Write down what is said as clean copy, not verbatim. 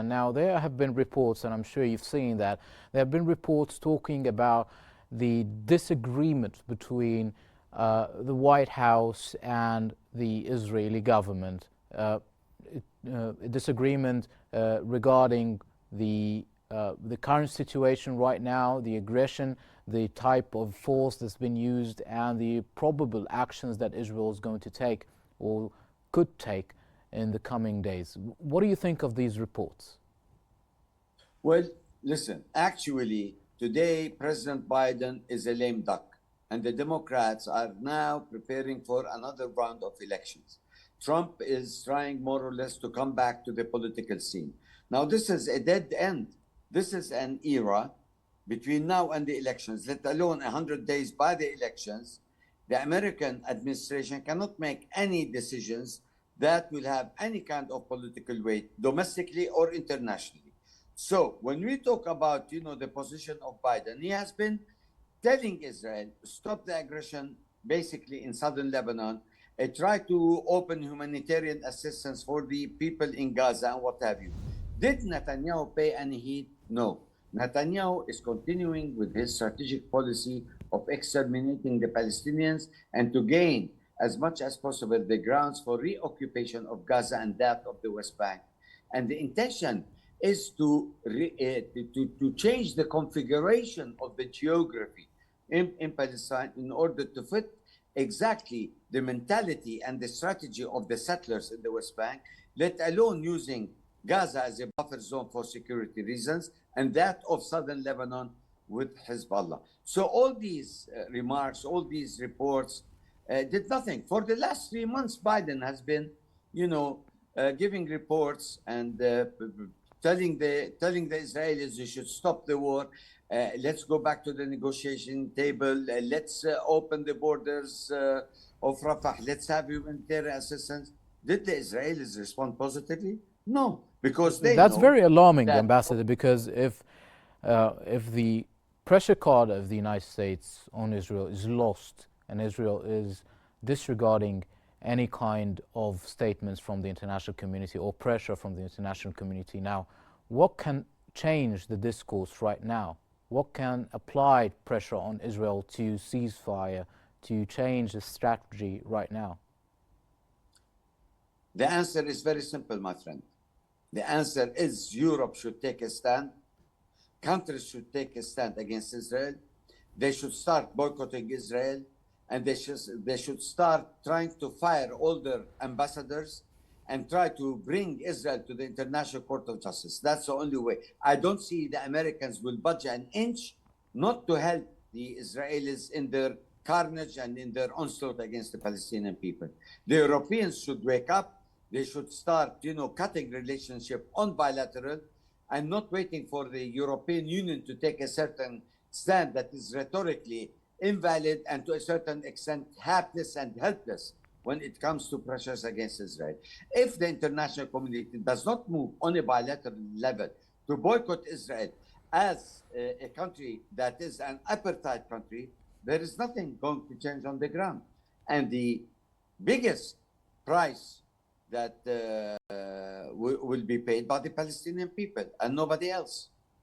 Now, there have been reports, and I'm sure you've seen that, there have been reports talking about the disagreement between the White House and the Israeli government, a disagreement regarding the current situation right now, the aggression, the type of force that's been used, and the probable actions that Israel is going to take or could take in the coming days. What do you think of these reports? Well, listen, actually, today President Biden is a lame duck, and the Democrats are now preparing for another round of elections. Trump is trying more or less to come back to the political scene. Now, this is a dead end. This is an era between now and the elections, let alone 100 days by the elections. The American administration cannot make any decisions that will have any kind of political weight domestically or internationally. So when we talk about, the position of Biden, he has been telling Israel, stop the aggression basically in southern Lebanon, try to open humanitarian assistance for the people in Gaza and what have you. Did Netanyahu pay any heed? No. Netanyahu is continuing with his strategic policy of exterminating the Palestinians and to gain as much as possible the grounds for reoccupation of Gaza and that of the West Bank. And the intention is to change the configuration of the geography in Palestine in order to fit exactly the mentality and the strategy of the settlers in the West Bank, let alone using Gaza as a buffer zone for security reasons, and that of southern Lebanon with Hezbollah. So all these remarks, all these reports did nothing. For the last 3 months, Biden has been, giving reports and telling the Israelis they should stop the war. Let's go back to the negotiation table. Let's open the borders of Rafah. Let's have humanitarian assistance. Did the Israelis respond positively? No, because that's very alarming, Ambassador, because if the pressure card of the United States on Israel is lost and Israel is disregarding any kind of statements from the international community or pressure from the international community now, what can change the discourse right now? What can apply pressure on Israel to ceasefire, to change the strategy right now? The answer is very simple, my friend. The answer is Europe should take a stand. Countries should take a stand against Israel. They should start boycotting Israel, and they should start trying to fire all their ambassadors and try to bring Israel to the International Court of Justice. That's the only way. I don't see the Americans will budge an inch not to help the Israelis in their carnage and in their onslaught against the Palestinian people. The Europeans should wake up. They should start, cutting relationship on bilateral and not waiting for the European Union to take a certain stand that is rhetorically invalid and to a certain extent hapless and helpless when it comes to pressures against Israel. If the international community does not move on a bilateral level to boycott Israel as a country that is an apartheid country, there is nothing going to change on the ground. And the biggest price that will be paid by the Palestinian people and nobody else.